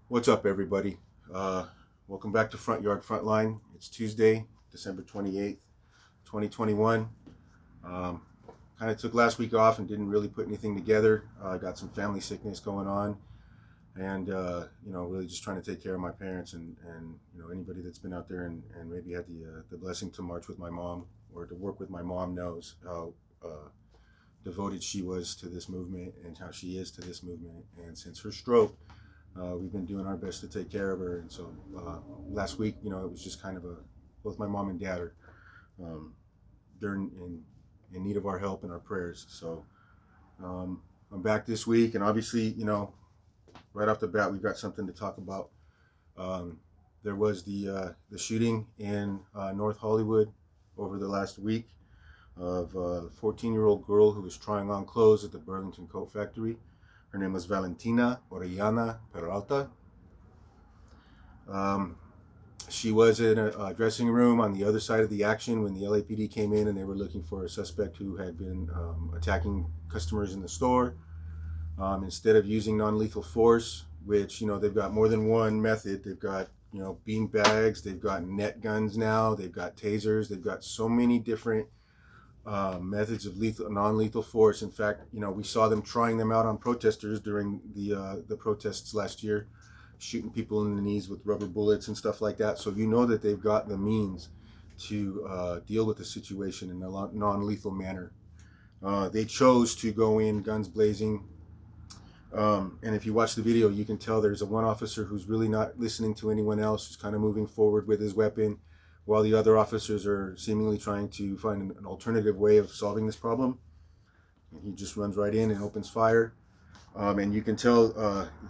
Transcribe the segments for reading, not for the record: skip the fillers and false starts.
What's up, everybody? Welcome back to Frontyard Frontline. It's Tuesday, December 28th, 2021. Um, kind of took last week off and didn't really put anything together. I got some family sickness going on, and really just trying to take care of my parents and anybody that's been out there and maybe had the blessing to march with my mom or to work with my mom knows how devoted she was to this movement and how she is to this movement. And since her stroke, we've been doing our best to take care of her. And so last week, it was just kind of both my mom and dad are they're in need of our help and our prayers. So I'm back this week, and obviously, right off the bat, we've got something to talk about. There was the shooting in North Hollywood over the last week of a 14-year-old girl who was trying on clothes at the Burlington Coat Factory. Her name was Valentina Orellana Peralta. She was in a dressing room on the other side of the action when the LAPD came in and they were looking for a suspect who had been attacking customers in the store. Instead of using non-lethal force, which, they've got more than one method. They've got, bean bags, they've got net guns now, they've got tasers, they've got so many different methods of non-lethal force. In fact, we saw them trying them out on protesters during the protests last year, shooting people in the knees with rubber bullets and stuff like that. So that they've got the means to deal with the situation in a non-lethal manner. They chose to go in guns blazing. And if you watch the video, you can tell there's one officer who's really not listening to anyone else, who's kind of moving forward with his weapon, while the other officers are seemingly trying to find an alternative way of solving this problem. And he just runs right in and opens fire. And you can tell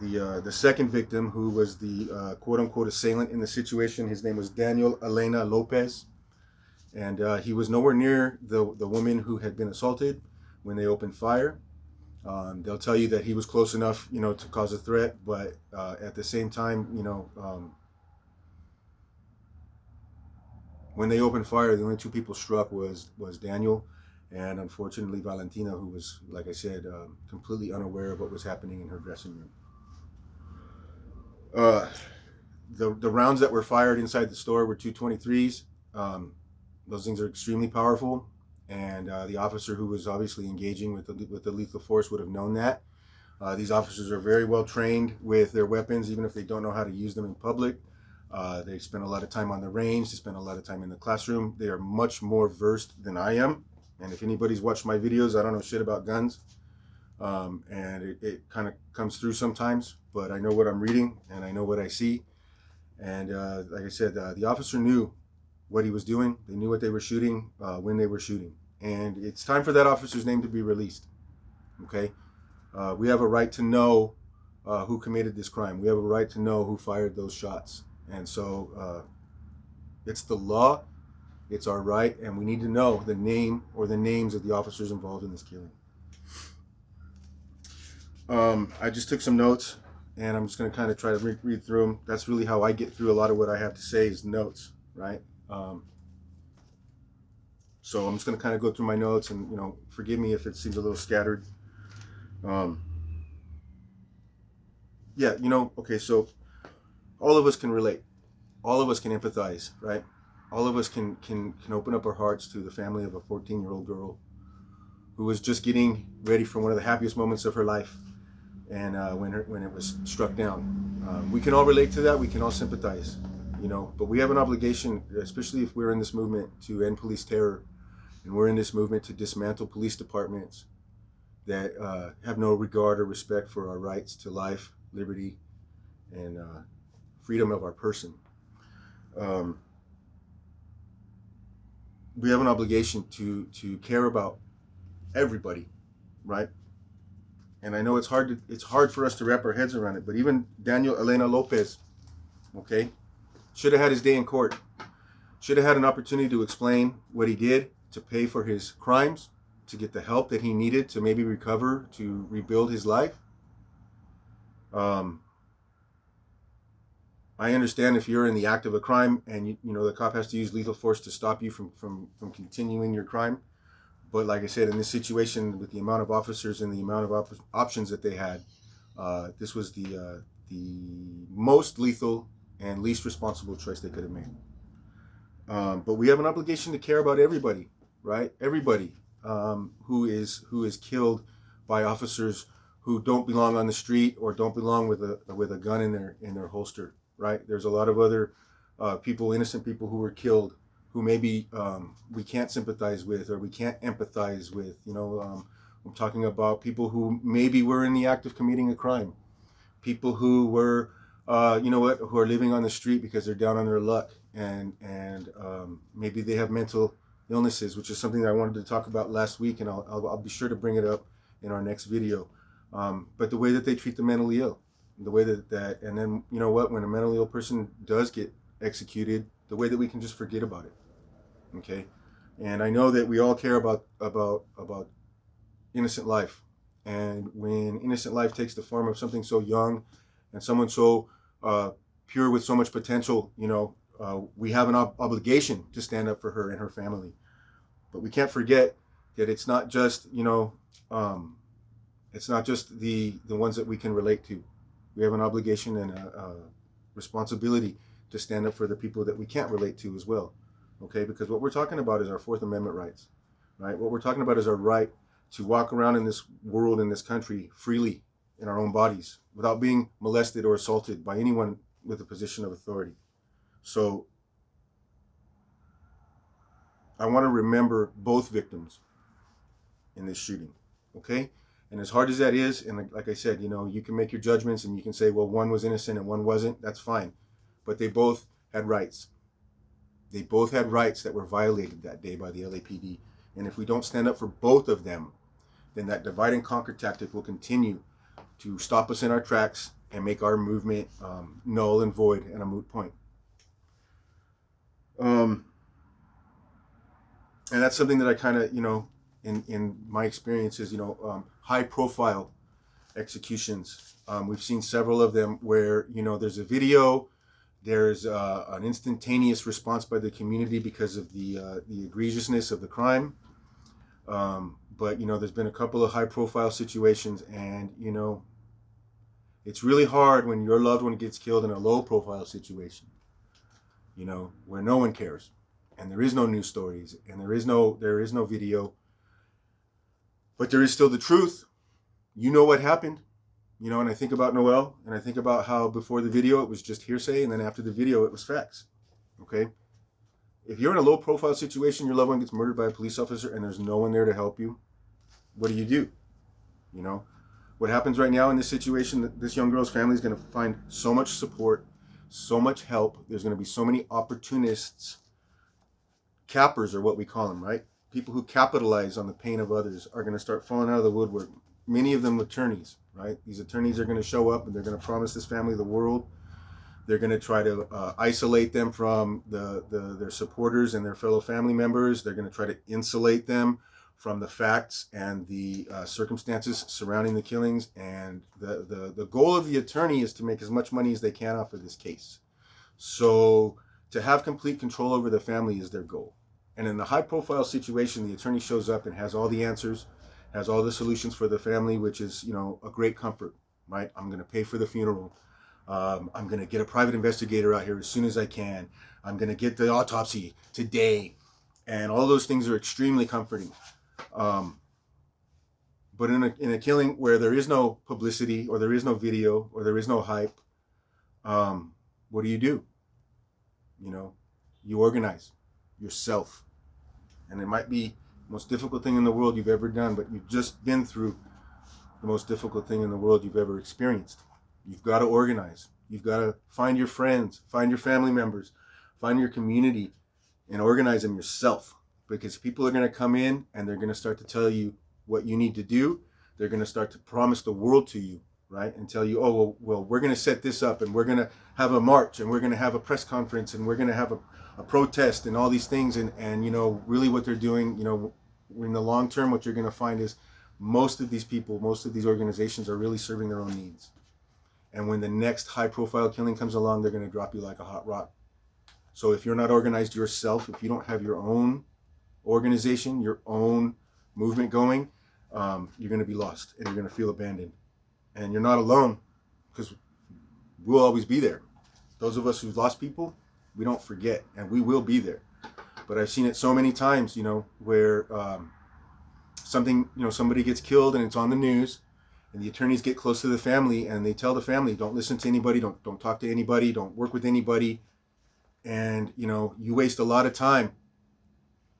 the second victim, who was the quote-unquote assailant in the situation, his name was Daniel Elena Lopez. And he was nowhere near the woman who had been assaulted when they opened fire. They'll tell you that he was close enough, to cause a threat, but at the same time, when they opened fire, the only two people struck was Daniel and, unfortunately, Valentina, who was, like I said, completely unaware of what was happening in her dressing room. The rounds that were fired inside the store were 223s. Those things are extremely powerful, and the officer who was obviously engaging with the lethal force would have known that. These officers are very well trained with their weapons, even if they don't know how to use them in public. They spend a lot of time on the range. They spend a lot of time in the classroom. They are much more versed than I am. And if anybody's watched my videos, I don't know shit about guns. And it kind of comes through sometimes, but I know what I'm reading and I know what I see. And like I said, the officer knew what he was doing. They knew what they were shooting when they were shooting. And it's time for that officer's name to be released. Okay? We have a right to know who committed this crime. We have a right to know who fired those shots. And so it's the law, it's our right, and we need to know the name or the names of the officers involved in this killing. I just took some notes, and I'm just going to kind of try to read through them. That's really how I get through a lot of what I have to say is notes, right? So I'm just going to kind of go through my notes, and, forgive me if it seems a little scattered. Okay, so all of us can relate. All of us can empathize, right? All of us can open up our hearts to the family of a 14-year-old girl who was just getting ready for one of the happiest moments of her life, and when it was struck down. We can all relate to that. We can all sympathize, but we have an obligation, especially if we're in this movement to end police terror, and we're in this movement to dismantle police departments that have no regard or respect for our rights to life, liberty, and freedom of our person. We have an obligation to care about everybody, right? And I know it's hard for us to wrap our heads around it, but even Daniel Elena Lopez, okay, should have had his day in court. Should have had an opportunity to explain what he did, to pay for his crimes, to get the help that he needed to maybe recover, to rebuild his life. I understand if you're in the act of a crime and the cop has to use lethal force to stop you from continuing your crime. But like I said, in this situation, with the amount of officers and the amount of options that they had, this was the the most lethal and least responsible choice they could have made. But we have an obligation to care about everybody, right? Everybody who is killed by officers who don't belong on the street or don't belong with a gun in their holster, right? There's a lot of other people, innocent people, who were killed, who maybe we can't sympathize with or we can't empathize with. I'm talking about people who maybe were in the act of committing a crime, people who were, who are living on the street because they're down on their luck, and maybe they have mental illnesses, which is something that I wanted to talk about last week, and I'll be sure to bring it up in our next video. But the way that they treat the mentally ill, the way that and then when a mentally ill person does get executed, the way that we can just forget about it. Okay, and I know that we all care about innocent life, and when innocent life takes the form of something so young and someone so pure with so much potential, we have an obligation to stand up for her and her family. But we can't forget that it's not just it's not just the ones that we can relate to. We have an obligation and a responsibility to stand up for the people that we can't relate to as well. Okay, because what we're talking about is our Fourth Amendment rights, right? What we're talking about is our right to walk around in this world, in this country, freely in our own bodies without being molested or assaulted by anyone with a position of authority. So I want to remember both victims in this shooting, okay? And as hard as that is, and like I said, you can make your judgments and you can say, well, one was innocent and one wasn't. That's fine. But they both had rights. They both had rights that were violated that day by the LAPD. And if we don't stand up for both of them, then that divide and conquer tactic will continue to stop us in our tracks and make our movement null and void and a moot point. And that's something that I kind of, in my experiences, high profile executions. We've seen several of them where, there's a video, there's an instantaneous response by the community because of the egregiousness of the crime. But, there's been a couple of high profile situations, and, it's really hard when your loved one gets killed in a low profile situation, where no one cares and there is no news stories and there is no video, but there is still the truth. What happened, and I think about Noel, and I think about how before the video it was just hearsay, and then after the video it was facts. Okay. If you're in a low profile situation, your loved one gets murdered by a police officer and there's no one there to help you, what do? What happens right now in this situation, this young girl's family is going to find so much support, so much help. There's going to be so many opportunists. Cappers are what we call them, right? People who capitalize on the pain of others are going to start falling out of the woodwork. Many of them attorneys, right? These attorneys are going to show up and they're going to promise this family the world. They're going to try to isolate them from their supporters and their fellow family members. They're going to try to insulate them from the facts and the circumstances surrounding the killings. And the goal of the attorney is to make as much money as they can off of this case. So to have complete control over the family is their goal. And in the high profile situation, the attorney shows up and has all the answers, has all the solutions for the family, which is, a great comfort, right? I'm going to pay for the funeral. I'm going to get a private investigator out here as soon as I can. I'm going to get the autopsy today. And all those things are extremely comforting. But in a killing where there is no publicity or there is no video or there is no hype, what do? You organize yourself. And it might be the most difficult thing in the world you've ever done, but you've just been through the most difficult thing in the world you've ever experienced. You've got to organize. You've got to find your friends, find your family members, find your community, and organize them yourself. Because people are going to come in and they're going to start to tell you what you need to do. They're going to start to promise the world to you, right? And tell you, oh, well, we're going to set this up and we're going to have a march and we're going to have a press conference and we're going to have a protest and all these things. And really what they're doing, in the long term, what you're going to find is most of these people, most of these organizations are really serving their own needs. And when the next high profile killing comes along, they're going to drop you like a hot rock. So if you're not organized yourself, if you don't have your own organization, your own movement going, you're going to be lost and you're going to feel abandoned. And you're not alone, because We'll always be there. Those of us who've lost people, we don't forget, and we will be there. But I've seen it so many times, where somebody gets killed and it's on the news, and the attorneys get close to the family and they tell the family, don't listen to anybody, don't talk to anybody, don't work with anybody. And, you waste a lot of time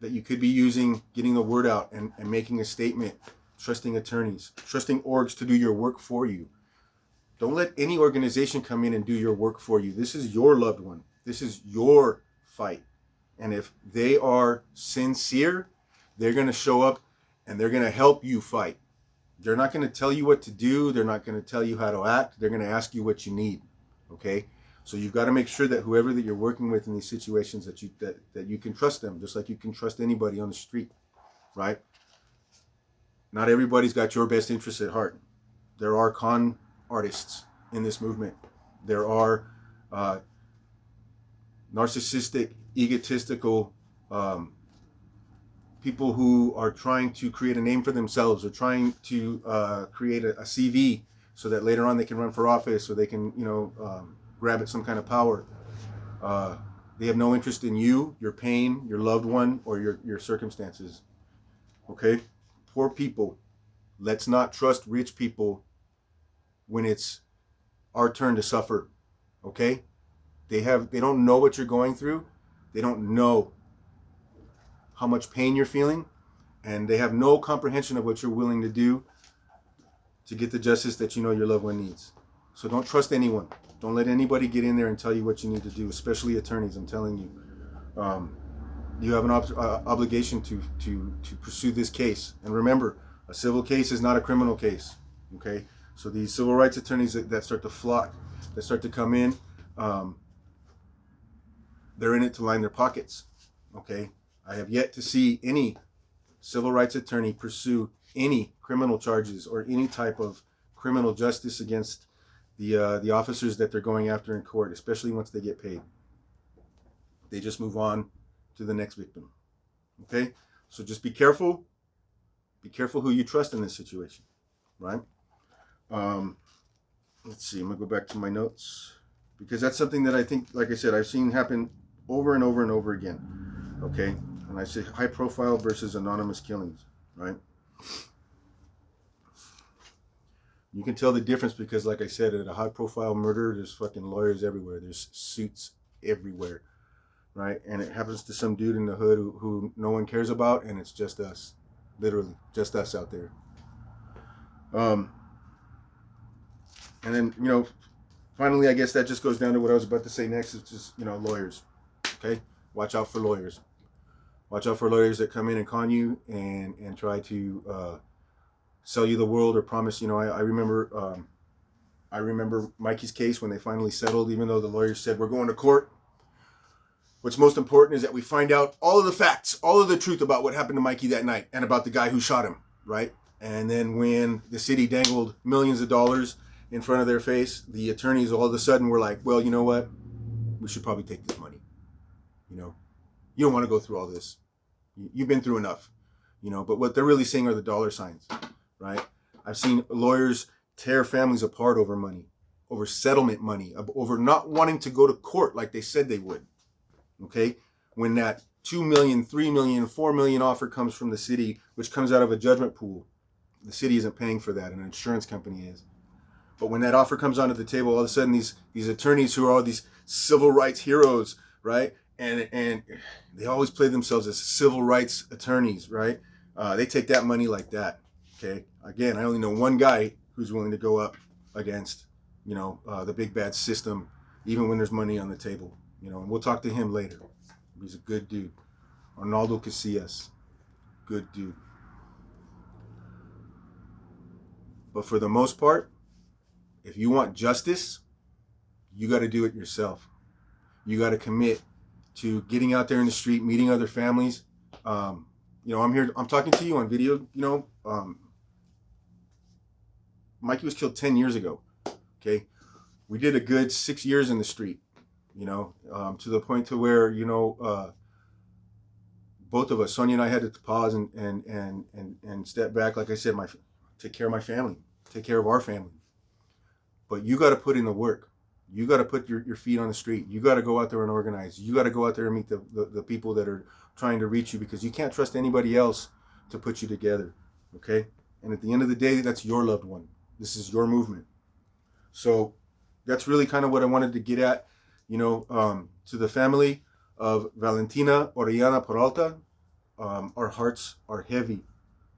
that you could be using getting the word out and making a statement, trusting attorneys, trusting orgs to do your work for you. Don't let any organization come in and do your work for you. This is your loved one. This is your fight. And if they are sincere, they're going to show up and they're going to help you fight. They're not going to tell you what to do. They're not going to tell you how to act. They're going to ask you what you need. Okay? So you've got to make sure that whoever that you're working with in these situations, that you can trust them, just like you can trust anybody on the street, right? Not everybody's got your best interests at heart. There are con artists in this movement. There are narcissistic, egotistical people who are trying to create a name for themselves, or trying to create a CV so that later on they can run for office, or they can, grab at some kind of power. They have no interest in you, your pain, your loved one, or your circumstances. Okay? Poor people. Let's not trust rich people when it's our turn to suffer. Okay? They don't know what you're going through. They don't know how much pain you're feeling, and they have no comprehension of what you're willing to do to get the justice that your loved one needs. So don't trust anyone. Don't let anybody get in there and tell you what you need to do, especially attorneys. I'm telling you, you have an obligation to pursue this case. And remember, a civil case is not a criminal case. Okay, so these civil rights attorneys that start to flock, that start to come in, they're in it to line their pockets. Okay, I have yet to see any civil rights attorney pursue any criminal charges or any type of criminal justice against the officers that they're going after in court, especially once they get paid. They just move on to the next victim. Okay? So just be careful. Be careful who you trust in this situation, right? Let's see. I'm going to go back to my notes, because that's something that I think, like I said, I've seen happen over and over and over again. Okay? And I say high profile versus anonymous killings, right? You can tell the difference because, like I said, at a high-profile murder, there's fucking lawyers everywhere. There's suits everywhere, right? And it happens to some dude in the hood who no one cares about, and it's just us. Literally, just us out there. And then, finally, I guess that just goes down to what I was about to say next. It's just, lawyers, okay? Watch out for lawyers. Watch out for lawyers that come in and con you and try to sell you the world or promise. I remember Mikey's case when they finally settled, even though the lawyers said we're going to court. What's most important is that we find out all of the facts, all of the truth about what happened to Mikey that night and about the guy who shot him, right? And then when the city dangled millions of dollars in front of their face, the attorneys all of a sudden were like, well, you know what? We should probably take this money. You don't want to go through all this. You've been through enough, but what they're really saying are the dollar signs. Right? I've seen lawyers tear families apart over money, over settlement money, over not wanting to go to court like they said they would. Okay? When that $2 million, $3 million, $4 million offer comes from the city, which comes out of a judgment pool, the city isn't paying for that, an insurance company is. But when that offer comes onto the table, all of a sudden these attorneys who are all these civil rights heroes, right? And they always play themselves as civil rights attorneys, right? They take that money like that. Okay. Again, I only know one guy who's willing to go up against, the big bad system, even when there's money on the table, and we'll talk to him later. He's a good dude. Arnaldo Casillas. Good dude. But for the most part, if you want justice, you got to do it yourself. You got to commit to getting out there in the street, meeting other families. I'm talking to you on video, Mikey was killed 10 years ago. Okay. We did a good 6 years in the street, to the point to where, both of us, Sonia and I, had to pause and step back. Like I said, take care of my family, take care of our family. But you got to put in the work. You got to put your feet on the street. You got to go out there and organize. You got to go out there and meet the people that are trying to reach you, because you can't trust anybody else to put you together, okay? And at the end of the day, that's your loved one. This is your movement. So that's really kind of what I wanted to get at, to the family of Valentina Orellana Peralta. Our hearts are heavy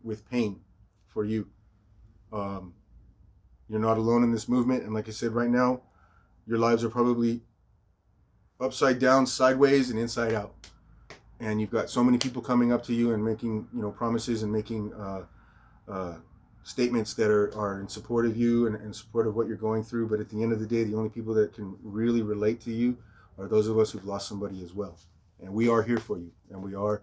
with pain for you. You're not alone in this movement. And like I said, right now, your lives are probably upside down, sideways, and inside out. And you've got so many people coming up to you and making, promises and making statements that are in support of you and in support of what you're going through. But at the end of the day, the only people that can really relate to you are those of us who've lost somebody as well. And we are here for you. And we are,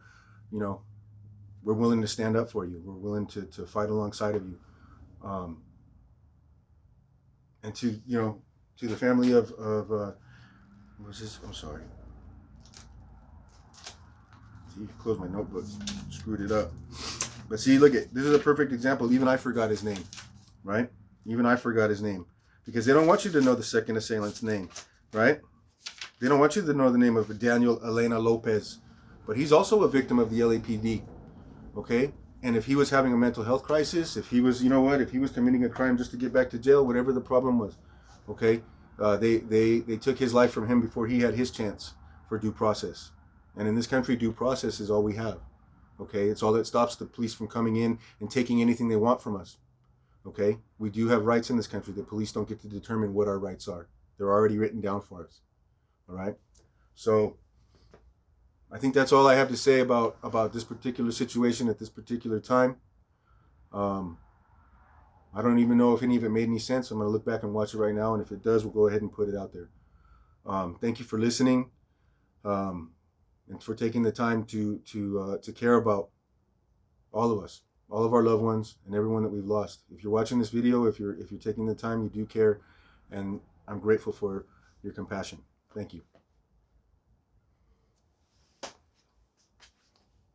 we're willing to stand up for you. We're willing to fight alongside of you. And to the family of what was this? I'm sorry. See, closed my notebook, screwed it up. But see, look at this is a perfect example. Even I forgot his name, right? Even I forgot his name, because they don't want you to know the second assailant's name, right? They don't want you to know the name of Daniel Elena Lopez, but he's also a victim of the LAPD, okay? And if he was having a mental health crisis, if he was, if he was committing a crime just to get back to jail, whatever the problem was, okay, they took his life from him before he had his chance for due process. And in this country, due process is all we have, okay? It's all that stops the police from coming in and taking anything they want from us, okay? We do have rights in this country. The police don't get to determine what our rights are. They're already written down for us, all right? So I think that's all I have to say about this particular situation at this particular time. I don't even know if any of it made any sense. I'm going to look back and watch it right now, and if it does, we'll go ahead and put it out there. Thank you for listening, and for taking the time to care about all of us, all of our loved ones, and everyone that we've lost. If you're watching this video, if you're taking the time, you do care, and I'm grateful for your compassion. Thank you.